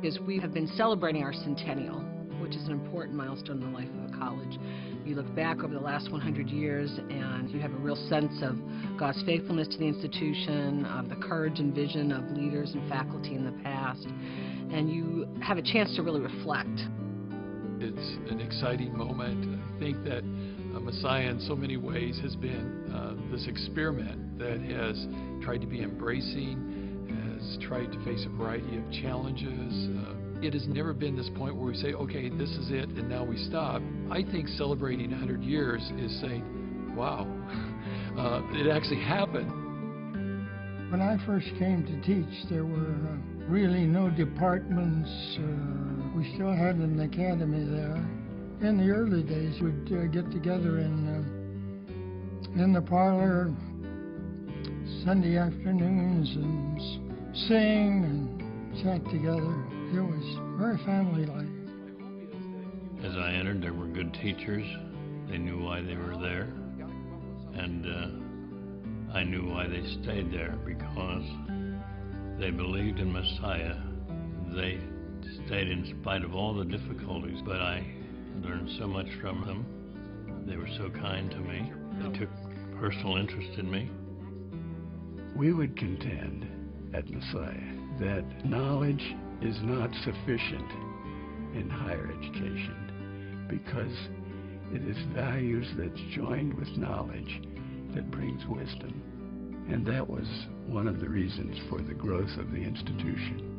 is we have been celebrating our centennial, which is an important milestone in the life of a college. You look back over the last 100 years and you have a real sense of God's faithfulness to the institution, of the courage and vision of leaders and faculty in the past, and you have a chance to really reflect. It's an exciting moment. I think that Messiah in so many ways has been this experiment that has tried to be embracing, has tried to face a variety of challenges. It has never been this point where we say, okay, this is it, and now we stop. I think celebrating 100 years is saying, wow, it actually happened. When I first came to teach, there were really no departments. We still had an academy there. In the early days, we'd get together in the parlor Sunday afternoons and sing and chat together. It was very family-like. As I entered, there were good teachers. They knew why they were there, and I knew why they stayed there, because they believed in Messiah. They stayed in spite of all the difficulties, but I learned so much from them. They were so kind to me. They took personal interest in me. We would contend at Messiah that knowledge is not sufficient in higher education, because it is values that's joined with knowledge that brings wisdom. And that was one of the reasons for the growth of the institution.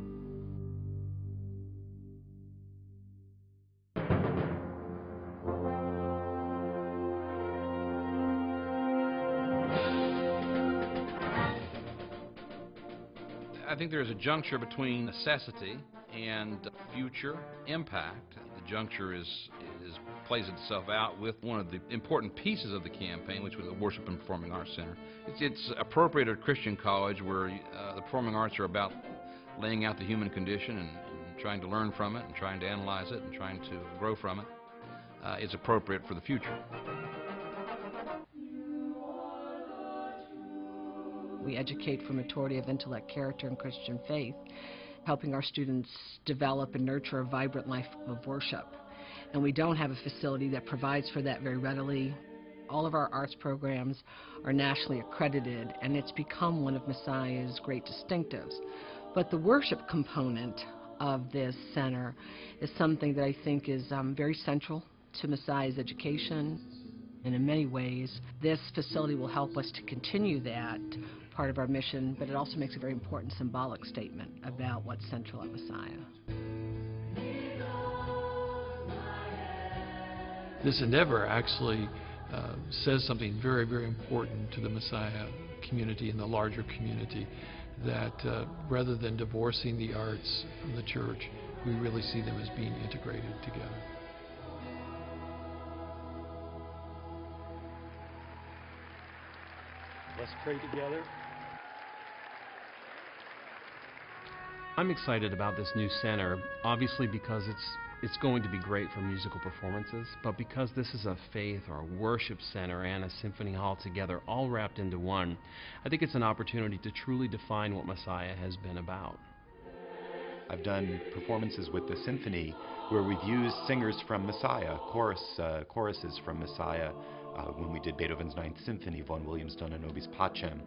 I think there's a juncture between necessity and future impact. The juncture plays itself out with one of the important pieces of the campaign, which was the Worship and Performing Arts Center. It's appropriate at a Christian college where the performing arts are about laying out the human condition and trying to learn from it and trying to analyze it and trying to grow from it. It's appropriate for the future. We educate for maturity of intellect, character, and Christian faith, helping our students develop and nurture a vibrant life of worship. And we don't have a facility that provides for that very readily. All of our arts programs are nationally accredited, and it's become one of Messiah's great distinctives. But the worship component of this center is something that I think is very central to Messiah's education. And in many ways, this facility will help us to continue that part of our mission, but it also makes a very important symbolic statement about what's central at Messiah. This endeavor actually says something very, very important to the Messiah community and the larger community, that rather than divorcing the arts from the church, we really see them as being integrated together. Let's pray together. I'm excited about this new center, obviously because it's going to be great for musical performances, but because this is a faith or a worship center and a symphony hall together, all wrapped into one, I think it's an opportunity to truly define what Messiah has been about. I've done performances with the symphony where we've used singers from Messiah, choruses from Messiah. When we did Beethoven's Ninth Symphony, Vaughan Williams' Dona Nobis Pacem,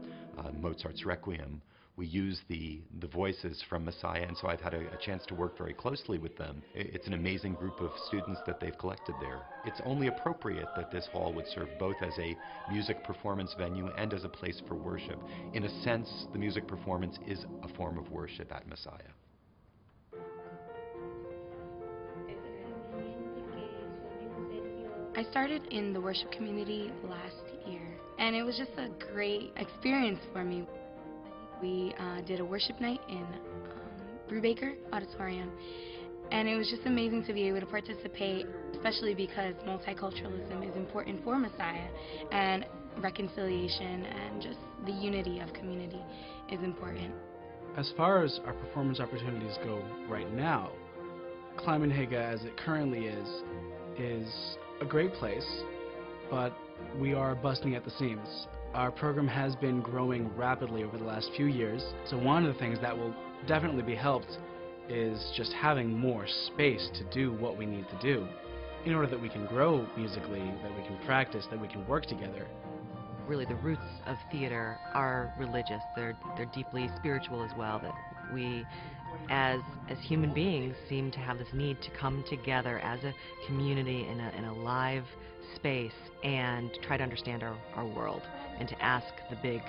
Mozart's Requiem, we use the voices from Messiah, and so I've had a chance to work very closely with them. It's an amazing group of students that they've collected there. It's only appropriate that this hall would serve both as a music performance venue and as a place for worship. In a sense, the music performance is a form of worship at Messiah. I started in the worship community last year, and it was just a great experience for me. We did a worship night in Brubaker Auditorium, and it was just amazing to be able to participate, especially because multiculturalism is important for Messiah, and reconciliation and just the unity of community is important. As far as our performance opportunities go right now, Kleimenhege, as it currently is a great place, but we are busting at the seams. Our program has been growing rapidly over the last few years, so one of the things that will definitely be helped is just having more space to do what we need to do in order that we can grow musically, that we can practice, that we can work together. Really, the roots of theater are religious. They're deeply spiritual as well, that we as human beings seem to have this need to come together as a community in a live space and try to understand our world and to ask the big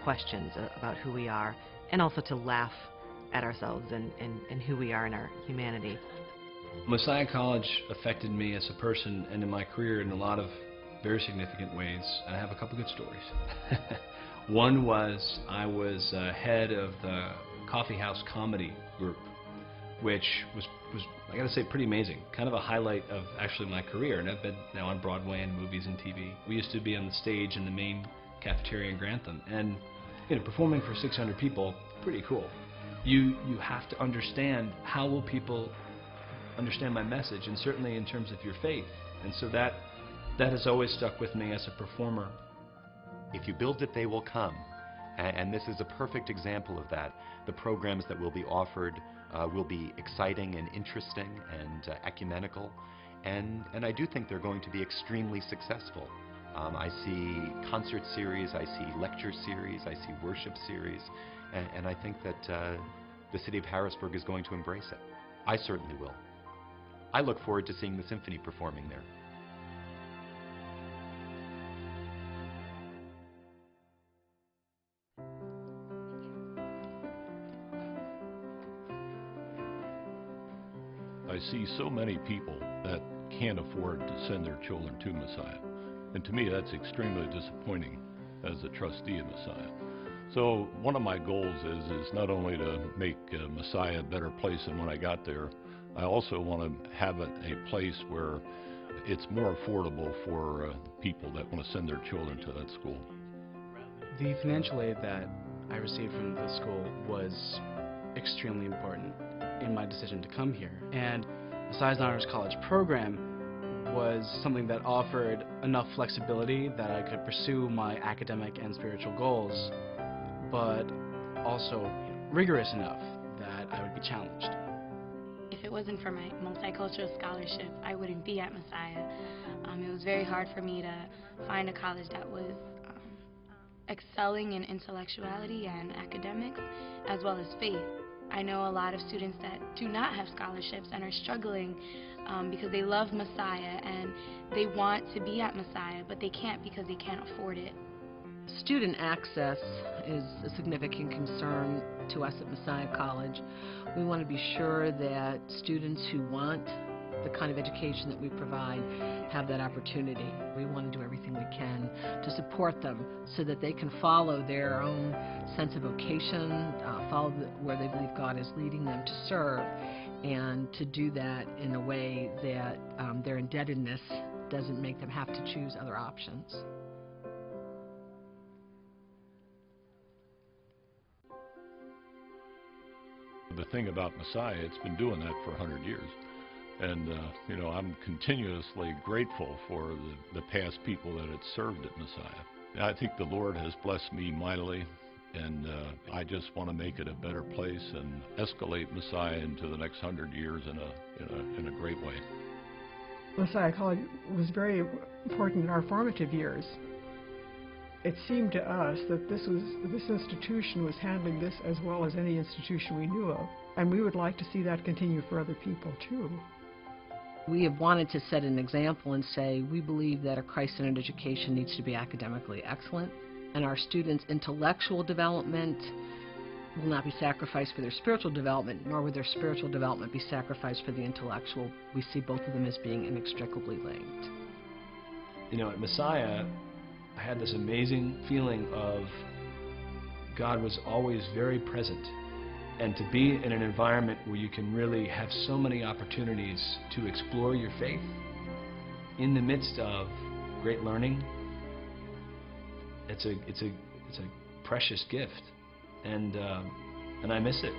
questions about who we are, and also to laugh at ourselves and who we are in our humanity. Messiah College affected me as a person and in my career in a lot of very significant ways. I have a couple good stories. One was I was head of the Coffee House Comedy Group, which was I gotta say, pretty amazing. Kind of a highlight of actually my career, and I've been now on Broadway and movies and TV. We used to be on the stage in the main cafeteria in Grantham, and performing for 600 people, pretty cool. You have to understand how will people understand my message, and certainly in terms of your faith. And so that has always stuck with me as a performer. If you build it, they will come. And this is a perfect example of that. The programs that will be offered will be exciting and interesting and ecumenical. And I do think they're going to be extremely successful. I see concert series, I see lecture series, I see worship series, and I think that the city of Harrisburg is going to embrace it. I certainly will. I look forward to seeing the symphony performing there. I see so many people that can't afford to send their children to Messiah. And to me, that's extremely disappointing as a trustee of Messiah. So one of my goals is not only to make Messiah a better place than when I got there, I also want to have it a place where it's more affordable for people that want to send their children to that school. The financial aid that I received from the school was extremely important in my decision to come here. And Messiah's Honors College program was something that offered enough flexibility that I could pursue my academic and spiritual goals, but also rigorous enough that I would be challenged. If it wasn't for my multicultural scholarship, I wouldn't be at Messiah. It was very hard for me to find a college that was excelling in intellectuality and academics, as well as faith. I know a lot of students that do not have scholarships and are struggling because they love Messiah and they want to be at Messiah, but they can't because they can't afford it. Student access is a significant concern to us at Messiah College. We want to be sure that students who want the kind of education that we provide have that opportunity. We want to do everything we can to support them so that they can follow their own sense of vocation, follow where they believe God is leading them to serve, and to do that in a way that their indebtedness doesn't make them have to choose other options. The thing about Messiah, it's been doing that for 100 years. And, I'm continuously grateful for the past people that it served at Messiah. I think the Lord has blessed me mightily, and I just want to make it a better place and escalate Messiah into the next 100 years in a great way. Messiah College was very important in our formative years. It seemed to us that this institution was handling this as well as any institution we knew of, and we would like to see that continue for other people too. We have wanted to set an example and say we believe that a Christ-centered education needs to be academically excellent, and our students' intellectual development will not be sacrificed for their spiritual development, nor will their spiritual development be sacrificed for the intellectual. We see both of them as being inextricably linked. At Messiah, I had this amazing feeling of God was always very present. And to be in an environment where you can really have so many opportunities to explore your faith in the midst of great learning, it's a precious gift, and I miss it.